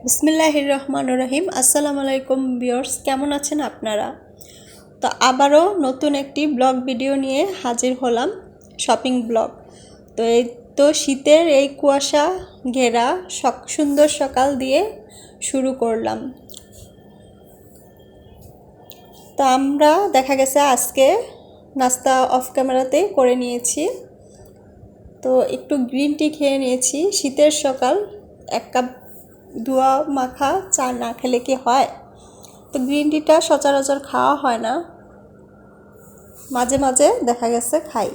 বিসমিল্লাহির রহমানির রহিম। আসসালামু আলাইকুম ভিউয়ার্স, কেমন আছেন আপনারা? তো আবারও নতুন একটি ব্লগ ভিডিও নিয়ে হাজির হলাম, শপিং ব্লগ। তো শীতের এই কুয়াশা ঘেরা সুন্দর সকাল দিয়ে শুরু করলাম। তো আমরা দেখা গেছে আজকে নাস্তা অফ ক্যামেরাতেই করে নিয়েছি। তো একটু গ্রিন টি খেয়ে নিয়েছি। শীতের সকাল, এক কাপ ধোয়া মাখা চা না খেলে কি হয়? তো গ্রিন টিটা সচরাচর খাওয়া হয় না, মাঝে মাঝে দেখা গেছে খাই।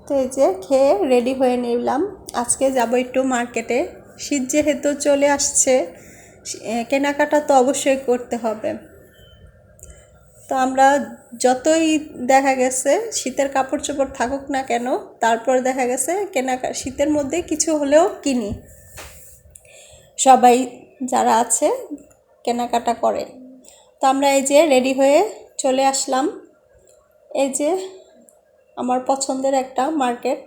তো এই যে খেয়ে রেডি হয়ে নিলাম। আজকে যাব একটু মার্কেটে। শীত যেহেতু চলে আসছে, কেনাকাটা তো অবশ্যই করতে হবে। তো আমরা যতই দেখা গেছে শীতের কাপড় চোপড় থাকুক না কেন, তারপর দেখা গেছে শীতের মধ্যে কিছু হলেও কিনি। সবাই যারা আছে কেনাকাটা করে। তো আমরা এই যে রেডি হয়ে চলে আসলাম। এই যে আমার পছন্দের একটা মার্কেট,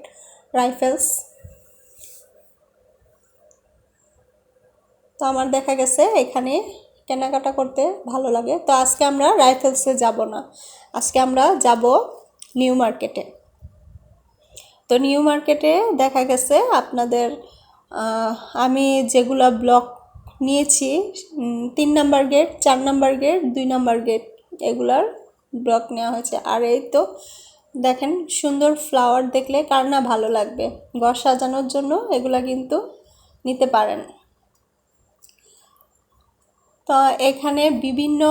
রাইফেলস। তো আমার দেখা গেছে এখানে কেনাকাটা করতে ভালো লাগে। তো আজকে আমরা রাইফেলসে যাব না, আজকে আমরা যাব নিউ মার্কেটে। তো নিউ মার্কেটে দেখা গেছে আপনাদের আমি যেগুলো ব্লক নিয়েছি, 3 number gate, 4 number gate, 2 number gate, এগুলার ব্লক নেওয়া হয়েছে। আর এই তো দেখেন, সুন্দর ফ্লাওয়ার দেখলে কার না ভালো লাগবে। ঘর সাজানোর জন্য এগুলা কিন্তু নিতে পারেন। তো এখানে বিভিন্ন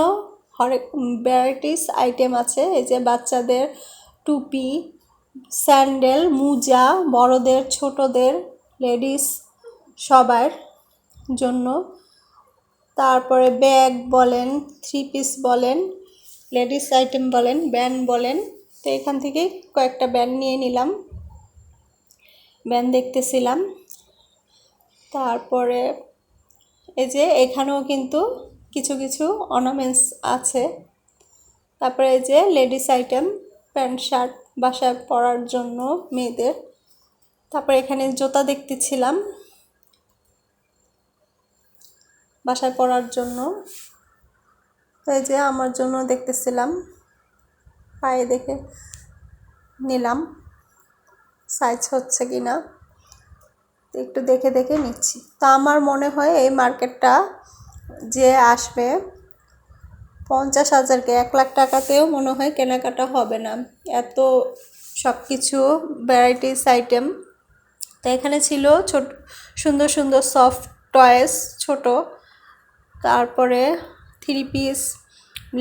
ভ্যারাইটিস আইটেম আছে। এই যে বাচ্চাদের টুপি, স্যান্ডেল, মোজা, বড়দের, ছোটদের, লেডিস সবার জন্য। তারপরে ব্যাগ বলেন, 3 পিস বলেন, লেডিস আইটেম বলেন, ব্যান্ড বলেন। তো এখান থেকে কয়েকটা ব্যান্ড নিয়ে নিলাম, ব্যান্ড দেখতেছিলাম। তারপরে এই যে এখানেও কিন্তু কিছু কিছু অর্নামেন্টস আছে। তারপরে এই যে লেডিস আইটেম, প্যান্ট শার্ট বাসায় পরার জন্য মেয়েদের। তারপরে এখানে জুতা দেখতেছিলাম বাসায় পরার জন্য। তো এই যে আমার জন্য দেখতেছিলাম, পায়ে দেখে নিলাম সাইজ হচ্ছে কিনা, একটু দেখে দেখে নিচ্ছি। তা আমার মনে হয় এই মার্কেটটা যে আসবে 50,000 1 লাখ টাকাতেও মনে হয় কেনাকাটা হবে না, এত সব কিছু ভ্যারাইটিস আইটেম। তো এখানে ছিল ছোট সুন্দর সুন্দর সফট টয়েস, ছোট। তারপরে 3 piece,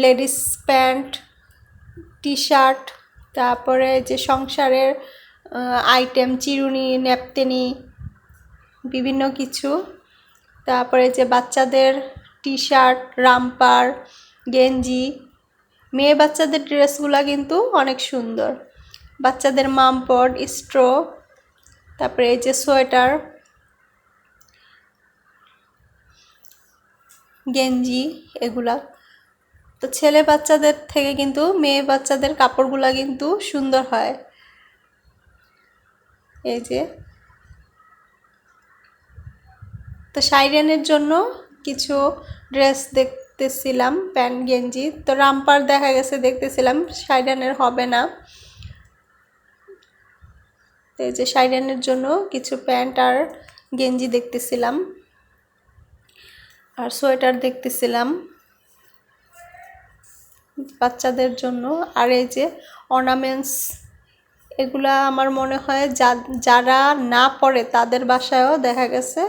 ladies pant, T shirt, তারপরে যে সংসারের আইটেম, চিরুনি, ন্যাপথেনি, বিভিন্ন কিছু। তারপরে যে বাচ্চাদের টি শার্ট, রামপার, গেঞ্জি। মেয়ে বাচ্চাদের ড্রেসগুলো কিন্তু অনেক সুন্দর। বাচ্চাদের মামপড, স্ট্র, তারপরে এই যে সোয়েটার, গেঞ্জি, এগুলা। তো ছেলে বাচ্চাদের থেকে কিন্তু মেয়ে বাচ্চাদের কাপড়গুলা কিন্তু সুন্দর হয়। এই যে তো সাইরেনের জন্য কিছু ড্রেস দেখতেছিলাম, প্যান্ট গেঞ্জি। তো রামপার দেখা গেছে দেখতেছিলাম, সাইরেনের হবে না। তো এই যে সাইরেনের জন্য কিছু প্যান্ট আর গেঞ্জি দেখতেছিলাম, আর সোয়েটার দেখতেছিলাম বাচ্চাদের জন্য। আর এই যে অর্নামেন্টস, এগুলা আমার মনে হয় যারা না পরে তাদের বাসায়ও দেখা গেছে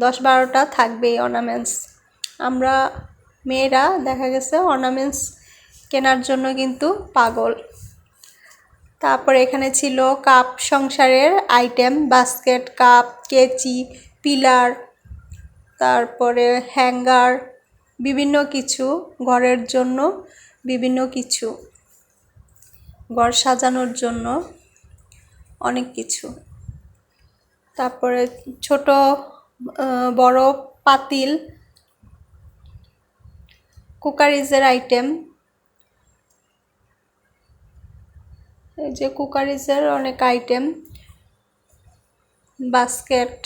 10-12টা থাকবে এই অর্নামেন্টস। আমরা মেয়েরা দেখা গেছে অর্নামেন্টস কেনার জন্য কিন্তু পাগল। তারপরে এখানে ছিল কাপ, সংসারের আইটেম, বাস্কেট, কাপ, কেচি, পিলার, তারপরে হ্যাঙ্গার, বিভিন্ন কিছু ঘরের জন্য, বিভিন্ন কিছু ঘর সাজানোর জন্য অনেক কিছু। তারপরে ছোট বড় পাতিল, কুকারিজের আইটেম। এই যে কুকারিজের অনেক আইটেম, বাস্কেট,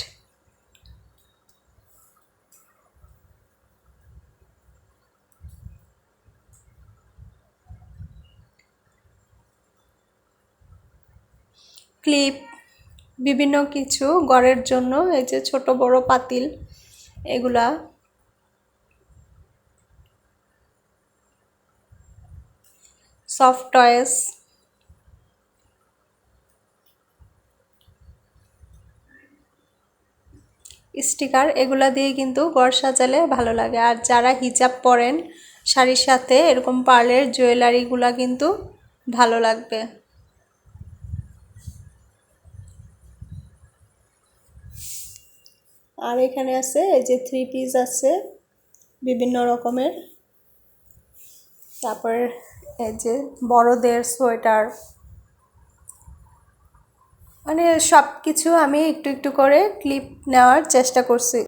ক্লিপ, বিভিন্ন কিছু ঘরের জন্য, এই যে ছোট বড় পাতিল, এগুলা সফট টয়েস, স্টিকার, এগুলা দিয়ে কিন্তু ঘর সাজালে ভালো লাগে। আর যারা হিজাব পরেন শাড়ির সাথে এরকম পার্লের জুয়েলারিগুলা কিন্তু ভালো লাগবে। আর এখানে আছে এই যে 3 পিস আছে বিভিন্ন রকমের, তারপর এই যে বড়দের সোয়েটার, মানে সব কিছু আমি একটু একটু করে ক্লিপ নেওয়ার চেষ্টা করছি।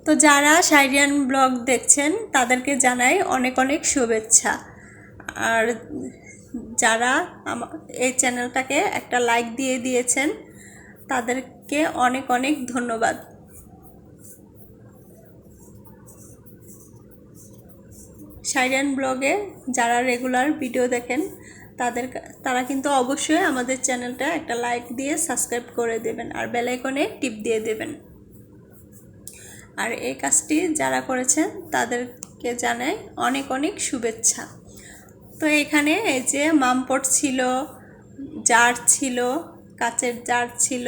তো যারা শাইরিয়ান ব্লগ দেখছেন তাদেরকে জানাই অনেক অনেক শুভেচ্ছা। আর যারা এই চ্যানেলটাকে একটা লাইক দিয়ে দিয়েছেন তাদেরকে অনেক অনেক ধন্যবাদ। শাইরিয়ান ব্লগে যারা রেগুলার ভিডিও দেখেন তারা কিন্তু অবশ্যই আমাদের চ্যানেলটা একটা লাইক দিয়ে সাবস্ক্রাইব করে দেবেন আর বেল আইকনে টিপ দিয়ে দেবেন। আর এই কাজটি যারা করেছেন তাদেরকে জানাই অনেক অনেক শুভেচ্ছা। তো এখানে এই যে মামপট ছিল, জার ছিল, কাচের জার ছিল,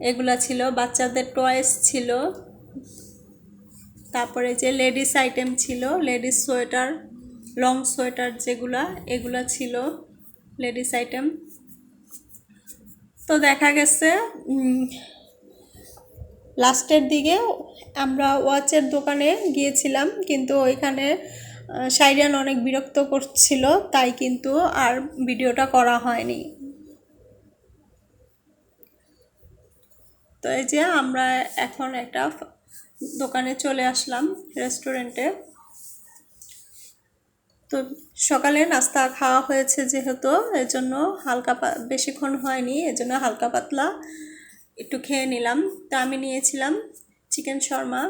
এগুলা ছিল, বাচ্চাদের টয়েস ছিল, তারপরে যে লেডিস আইটেম ছিল, লেডিস সোয়েটার, লং সোয়েটার যেগুলা, এগুলা ছিল লেডিস আইটেম। তো দেখা গেছে লাস্টের দিকে আমরা ওয়াচের দোকানে গিয়েছিলাম, কিন্তু ওইখানে শাইরিয়ান অনেক বিরক্ত করছিল, তাই কিন্তু আর ভিডিওটা করা হয়নি। তো এই যে আমরা এখন একটা দোকানে চলে আসলাম, রেস্টুরেন্টে। তো সকালে নাস্তা খাওয়া হয়েছে যেহেতু, এজন্য বেশিক্ষণ হয়নি, এজন্য হালকা পাতলা একটু খেয়ে নিলাম। তা আমি নিয়েছিলাম চিকেন শর্মা,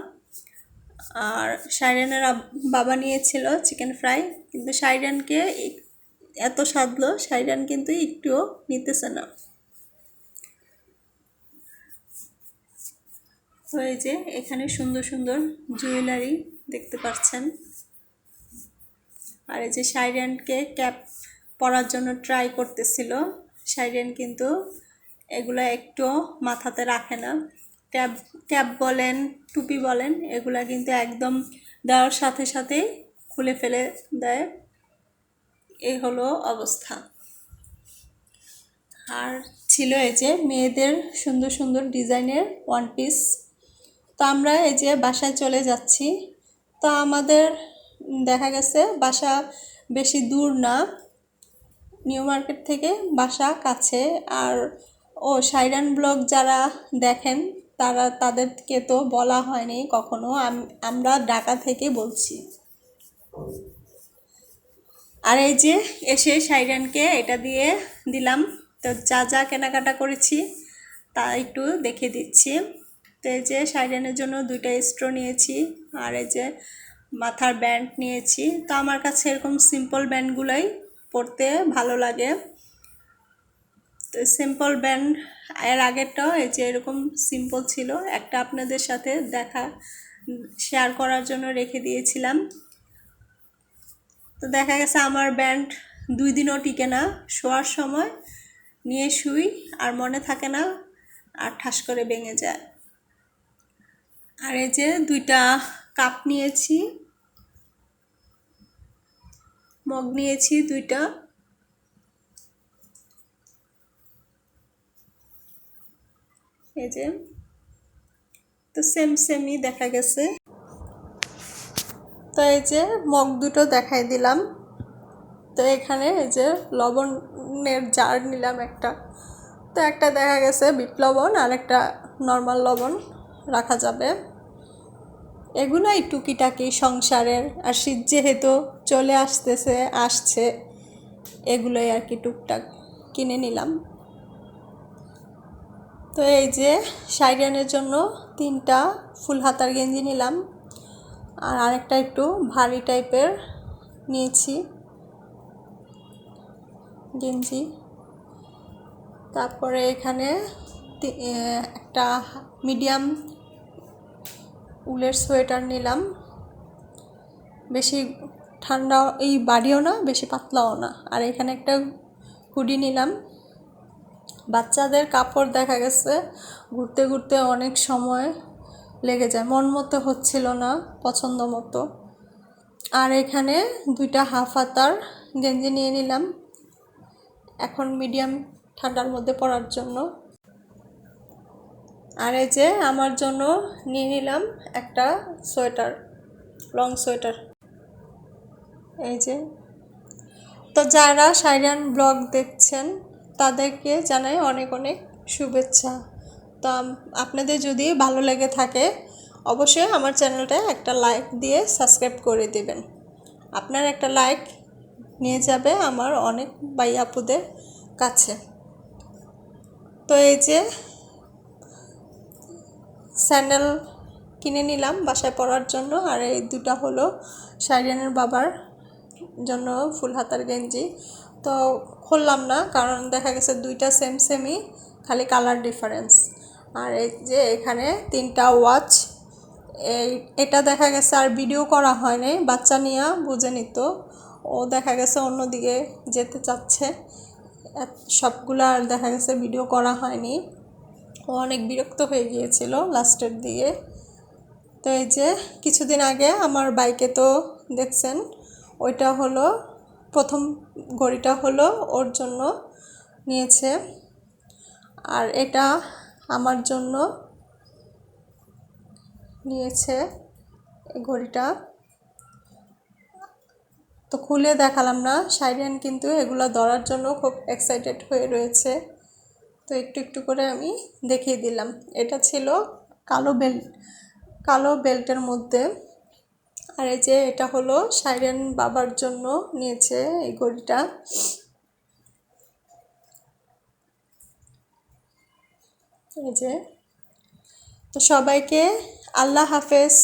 আর শাইরিয়ানের বাবা নিয়েছিল চিকেন ফ্রাই, কিন্তু শাইরিয়ানকে এত সাধলো, শাইরিয়ান কিন্তু একটুও নিতেছে না। তো এই যে এখানে সুন্দর সুন্দর জুয়েলারি দেখতে পাচ্ছেন। আর এই যে শাইরিয়ানকে ক্যাপ পরার জন্য ট্রাই করতেছিল, শাইরিয়ান কিন্তু এগুলা একটু মাথাতে রাখে না। ক্যাপ বলেন, টুপি বলেন, এগুলা কিন্তু একদম দেওয়ার সাথে সাথেই খুলে ফেলে দেয়। এই হলো অবস্থা। আর ছিল এই যে মেয়েদের সুন্দর সুন্দর ডিজাইনের ওয়ান পিস। তো আমরা এই যে বাসায় চলে যাচ্ছি। তো আমাদের দেখা গেছে বাসা বেশি দূর না, নিউ মার্কেট থেকে বাসা কাছে। আর শাইরিয়ান ব্লগ যারা দেখেন তাদেরকে তো বলা হয়নি কখনো, আমরা ঢাকা থেকে বলছি। আর এই যে এসে শাইরিয়ানকে এটা দিয়ে দিলাম। তো যা যা কেনাকাটা করেছি তা একটু দেখে দিচ্ছি। তো এই যে শাইরিয়ানের জন্য 2টা স্ট্র নিয়েছি, আর এই যে মাথার ব্যান্ড নিয়েছি। তো আমার কাছে এরকম সিম্পল ব্যান্ডগুলোই পরতে ভালো লাগে। তো সিম্পল ব্যান্ড এর আগেরটাও এই যে এরকম সিম্পল ছিল, একটা আপনাদের সাথে শেয়ার করার জন্য রেখে দিয়েছিলাম। তো দেখা গেছে আমার ব্যান্ড 2 দিনও টিকে না, শোয়ার সময় নিয়ে শুই আর মনে থাকে না, আর ঠাস করে ভেঙে যায়। আর এই যে 2টা কাপ নিয়েছি, মগ নিয়েছি 2টা। এই যে তো সেমই দেখা গেছে। তো এই যে মগ 2টো দেখাই দিলাম। তো এখানে এই যে লবণের জার নিলাম একটা। তো একটা দেখা গেছে বিট লবণ আর একটা নর্মাল লবণ রাখা যাবে। এগুলাই টুকিটাকি সংসারের, আর শীত যেহেতু চলে আসছে, এগুলোই আর কি টুকটাক কিনে নিলাম। তো এই যে শাইরিয়ানের জন্য 3টা ফুল হাতার গেঞ্জি নিলাম, আর আরেকটা একটু ভারী টাইপের নিয়েছি গেঞ্জি। তারপরে এখানে একটা মিডিয়াম উলের সোয়েটার নিলাম, বেশি ঠান্ডা এই বাড়িও না বেশি পাতলাও না। আর এখানে একটা হুডি নিলাম। বাচ্চাদের কাপড় দেখা গেছে ঘুরতে ঘুরতে অনেক সময় লেগে যায়, মন মতো হচ্ছিল না পছন্দ মতো। আর এখানে দুইটা হাফ হাতার গেঞ্জি নিয়ে নিলাম এখন মিডিয়াম ঠান্ডার মধ্যে পরার জন্য। আর এই যে আমার জন্য নিয়ে নিলাম একটা সোয়েটার, লং সোয়েটার। এই যে, তো যারা সাইরান ব্লগ দেখছেন তাদেরকে জানাই অনেক অনেক শুভেচ্ছা। তো আপনাদের যদি ভালো লেগে থাকে অবশ্যই আমার চ্যানেলটা একটা লাইক দিয়ে সাবস্ক্রাইব করে দেবেন। আপনার একটা লাইক নিয়ে যাবে আমার অনেক ভাই আপুদের কাছে। তো এই যে স্যান্ডেল কিনে নিলাম বাসায় পরার জন্য। আর এই দুটা হলো সাইরানের বাবার জন্য ফুল হাতার গেঞ্জি। তো খুললাম না কারণ দেখা গেছে দুইটা সেম সেমই, খালি কালার ডিফারেন্স। আর এই যে এখানে 3টা ওয়াচ, এটা দেখা গেছে আর ভিডিও করা হয় নাই, বাচ্চা নিয়ে বুঝে নিত, ও দেখা গেছে অন্যদিকে যেতে চাচ্ছে, সবগুলো আর দেখা গেছে ভিডিও করা হয়নি, ও অনেক বিরক্ত হয়ে গিয়েছিল লাস্টের দিকে। তো এই যে কিছুদিন আগে আমার বাইকে তো দেখছেন, ওইটা হলো প্রথম ঘড়িটা হলো ওর জন্য নিয়েছে। আর এটা আমার জন্য নিয়েছে এই ঘড়িটা। তো খুলে দেখালাম না, সাইরিয়ান কিন্তু এগুলো ধরার জন্য খুব এক্সাইটেড হয়ে রয়েছে। তো একটু একটু করে আমি দেখিয়ে দিলাম। এটা ছিল কালো বেল্টের মধ্যে। আর এই যে এটা হলো সাইরেন বাবার জন্য নিয়েছে এই ঘড়িটা। এই যে, তো সবাইকে আল্লাহ হাফেজ।